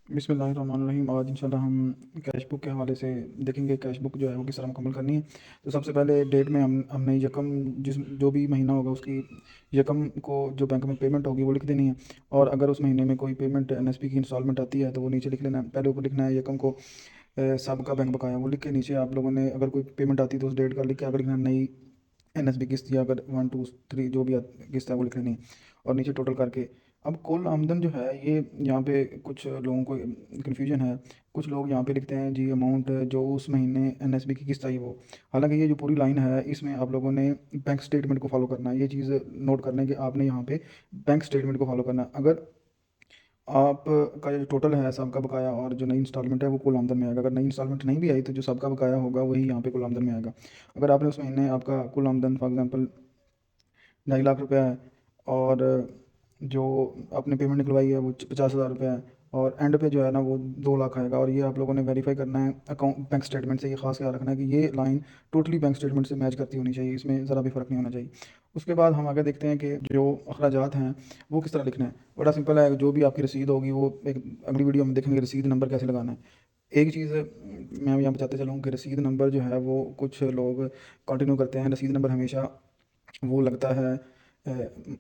बिस्मिल्लाहिर्रहमानिर्रहीम। आज इंशाल्लाह हम कैश बुक के हवाले से देखेंगे कैश बुक जो है वो किस तरह मुकम्मल करनी है। तो सबसे पहले डेट में हमने यकम जिस जो भी महीना होगा उसकी यकम को जो बैंक में पेमेंट होगी वो लिख देनी है। और अगर उस महीने में कोई पेमेंट एनएसपी की इंस्टॉलमेंट आती है तो वो नीचे लिख लेना है। पहले ऊपर लिखना है यकम को सबका बैंक बकाया वो लिख के नीचे आप लोगों ने अगर कोई पेमेंट आती है तो उस डेट का लिख के आगे लिखना है नई एनएसबी किस्त, या अगर 1 2 3 जो भी किस्त है वो लिख लेनी है और नीचे टोटल करके। अब कुल आमदन जो है ये यहाँ पे कुछ लोगों को कन्फ्यूजन है। कुछ लोग यहाँ पे लिखते हैं जी अमाउंट जो उस महीने एनएसबी की किस्त आई वो। हालांकि ये जो पूरी लाइन है इसमें आप लोगों ने बैंक स्टेटमेंट को फॉलो करना है। ये चीज़ नोट करना है कि आपने यहाँ पे बैंक स्टेटमेंट को फॉलो करना है। अगर आप का जो टोटल है सबका बकाया और जो नई इंस्टॉलमेंट है वो कुल आमदन में आएगा। अगर नई इंस्टॉलमेंट नहीं भी आई तो जो सबका बकाया होगा वही यहाँ पे कुल आमदन में आएगा। अगर आपने उस महीने आपका कुल आमदन फॉर एग्जांपल 2.5 लाख रुपया है और जो आपने पेमेंट निकलवाई है वो 50,000 रुपया है और एंड पे जो है ना वो 2 लाख आएगा। और ये आप लोगों ने वेरीफाई करना है अकाउंट बैंक स्टेटमेंट से। ये खास ख्याल रखना है कि ये लाइन टोटली बैंक स्टेटमेंट से मैच करती होनी चाहिए, इसमें ज़रा भी फ़र्क नहीं होना चाहिए। उसके बाद हम आगे देखते हैं कि जो अखराजात हैं वो किस तरह लिखना है। बड़ा सिंपल है, जो भी आपकी रसीद होगी वो एक अगली वीडियो में देखेंगे रसीद नंबर कैसे लगाना है। एक चीज़ मैं यहाँ बताते चलूँ कि रसीद नंबर जो है वो कुछ लोग कंटिन्यू करते हैं। रसीद नंबर हमेशा वो लगता है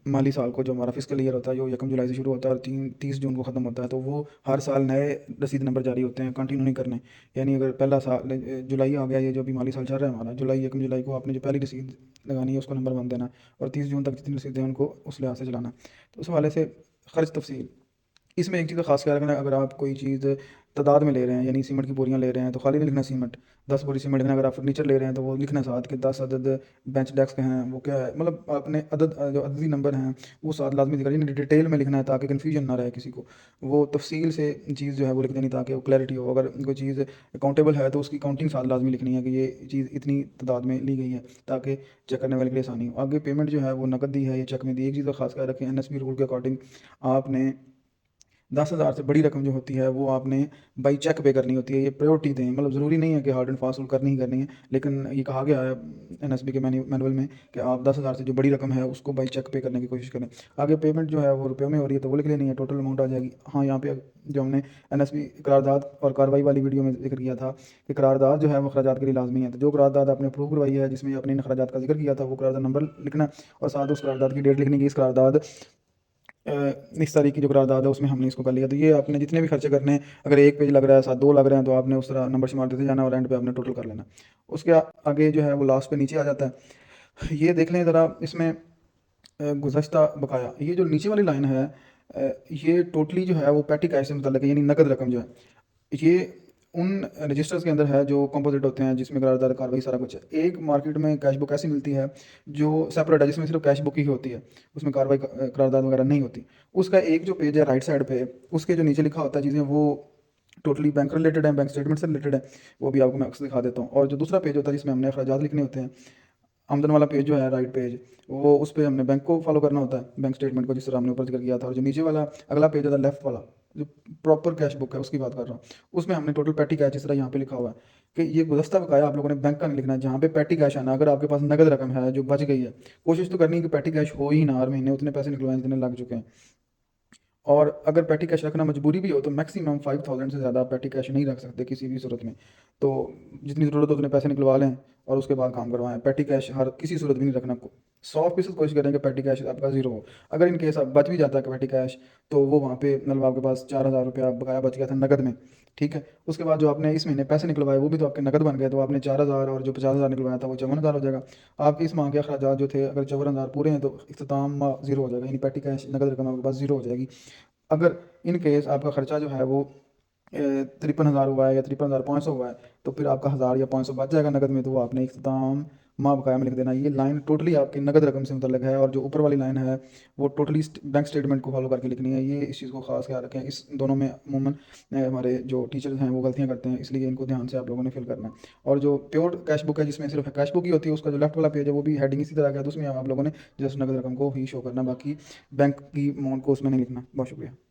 माली साल को, जो हमारा फिस्कल ईयर होता है जो 1 जुलाई से शुरू होता है और 30 जून को ख़त्म होता है। तो वो हर साल नए रसीद नंबर जारी होते हैं, कंटिन्यू नहीं करने। यानी अगर पहला साल जुलाई आ गया, ये जो अभी माली साल चल रहा है हमारा जुलाई 1 जुलाई को आपने जो पहली रसीद लगानी है उसको नंबर बन देना और 30 जून तक जितनी रसीदें हैं उनको उस लिहाज से चलाना। तो उस हवाले से खर्च तफसील इसमें एक चीज़ का खास ख्याल रखना है। अगर आप कोई चीज़ तादाद में ले रहे हैं यानी सीमेंट की बोरियां ले रहे हैं तो खाली नहीं लिखना सीमेंट 10 बोरी सीमेंट लिखना। अगर आप फर्नीचर ले रहे हैं तो वो लिखना साथ के 10 अदद बेंच डेस्क हैं वो क्या है, मतलब आपने अदद जो अददी नंबर हैं वो साथ लाजमी दिखा यानी डिटेल में लिखना है ताकि कन्फ्यूजन ना रहे किसी को। वो तफसील से चीज़ जो है वो लिख देनी ताकि वो क्लैरिटी हो। अगर कोई चीज़ अकाउंटेबल है तो उसकी काउंटिंग साथ लाजमी लिखनी है कि ये चीज़ इतनी तादाद में ली गई है ताकि चेक करने वाले के लिए आसानी हो। आगे पेमेंट जो है वो नकद दी है या चेक में दी। एक चीज़ का खास ख्याल रखें, एनएसबी रूल के अकॉर्डिंग आपने 10,000 से बड़ी रकम जो होती है वो आपने बाई चेक पे करनी होती है। ये प्रायोरिटी दें, मतलब ज़रूरी नहीं है कि हार्ड एंड फास्ट करनी ही करनी है, लेकिन ये कहा गया है एनएसबी के मैनुअल में कि आप 10,000 से जो बड़ी रकम है उसको बाई चेक पे करने की कोशिश करें। आगे पेमेंट जो है वो रुपयों में हो रही है तो वो लिख लेनी है, टोटल अमाउंट आ जाएगी। हाँ, यहाँ पे जो हमने एनएसबी करारदाद और कार्रवाई वाली वीडियो में जिक्र किया था कि करारदाद जो है वो अखराजात के लिए लाजमी है। तो जो करारदाद आपने अप्रूव करवाई है जिसमें आपने इन अखराजात का जिक्र किया था वो करारदाद नंबर लिखना है और साथ उस करारदाद की डेट लिखनी कि इस करारदाद इस तारीख की जो करारदाद है उसमें हमने इसको कर लिया। तो ये आपने जितने भी खर्चे करने हैं, अगर एक पेज लग रहा है साथ 2 लग रहे हैं तो आपने उस तरह नंबर शुमार देते जाना और एंड पे आपने टोटल कर लेना। उसके आगे जो है वो लास्ट पे नीचे आ जाता है। ये देख लें ज़रा इसमें गुज़श्ता बकाया, ये जो नीचे वाली लाइन है ये टोटली जो है वो पैटी कैश से मुतल्लिक है यानी नकद रकम जो है ये उन रजिस्टर्स के अंदर है जो कंपोजिट होते हैं जिसमें करारदाद कार्रवाई सारा कुछ है। एक मार्केट में कैश बुक ऐसी मिलती है जो सेपरेट है जिसमें सिर्फ कैश बुक ही होती है, उसमें कार्रवाई करारदाद वगैरह नहीं होती। उसका एक जो पेज है राइट साइड पे उसके जो नीचे लिखा होता है चीज़ें वो टोटली बैंक रिलेटेड है, बैंक स्टेटमेंट से रिलेटेड है। वो भी आपको मैं अक्सर दिखा देता हूँ। और जो दूसरा पेज होता है जिसमें हमने अखराजात लिखने होते हैं, आमदन वाला पेज जो है राइट पेज, वो उस पे हमने बैंक को फॉलो करना होता है, बैंक स्टेटमेंट को जिस तरह हमने ऊपर जिक्र किया था। और जो नीचे वाला अगला पेज होता है लेफ्ट वाला जो प्रॉपर कैश बुक है उसकी बात कर रहा हूँ, उसमें हमने टोटल पैटी कैश जिस तरह यहाँ पे लिखा हुआ है कि ये गुज़श्ता बकाया आप लोगों ने बैंक का नहीं लिखना है। जहाँ पे पैटी कैश आना, अगर आपके पास नगद रकम है जो बच गई है, कोशिश तो करनी है कि पैटी कैश हो ही ना, हर महीने उतने पैसे निकलवाएं जितने लग चुके हैं। और अगर पेटी कैश रखना मजबूरी भी हो तो मैक्सिमम 5,000 से ज़्यादा आप पेटी कैश नहीं रख सकते किसी भी सूरत में। तो जितनी ज़रूरत हो उतने पैसे निकलवा लें और उसके बाद काम करवाएं। पेटी कैश हर किसी सूरत में नहीं रखना। 100% कोशिश करें कि पेटी कैश आपका ज़ीरो हो। अगर इन केस आप बच भी जाता है कि पेटी कैश, तो वो वहाँ पे मतलब आपके पास 4,000 रुपया बकाया बच गया था नकद में, ठीक है। उसके बाद जो आपने इस महीने पैसे निकलवाए वो भी तो आपके नकद बन गए, तो आपने 4,000 और जो 50,000 निकलवाया था वो 54,000 हो जाएगा। आप इस माह के अखराज जो थे अगर 54,000 पूरे हैं तो इख्तिताम माह ज़ीरो हो जाएगा, यानी पेटी कैश नकद रकम आपके पास ज़ीरो हो जाएगी। अगर इन केस आपका खर्चा जो है वो 53,000 हुआ है या 53,500 हुआ है तो फिर आपका 1,000 या 500 बच जाएगा नकद में, तो वो आपने इख्तिताम माह बकाया में लिख देना। ये लाइन टोटली आपकी नकद रकम से मुतल्लिक है और जो ऊपर वाली लाइन है वो टोटली बैंक स्टेटमेंट को फॉलो करके लिखनी है। ये इस चीज़ को खास ख्याल रखें। इस दोनों में अमूमन हमारे जो टीचर्स हैं वो गलतियाँ करते हैं, इसलिए इनको ध्यान से आप लोगों ने फिल करना है। और जो प्योर कैश बुक है जिसमें सिर्फ कैश बुक ही होती है, उसका जो लेफ्ट वाला पेज है वो भी हेडिंग इसी तरह का है, तो उसमें आप लोगों ने जस्ट नकद रकम को ही शो करना, बाकी बैंक की अमाउंट को उसमें नहीं लिखना। बहुत शुक्रिया।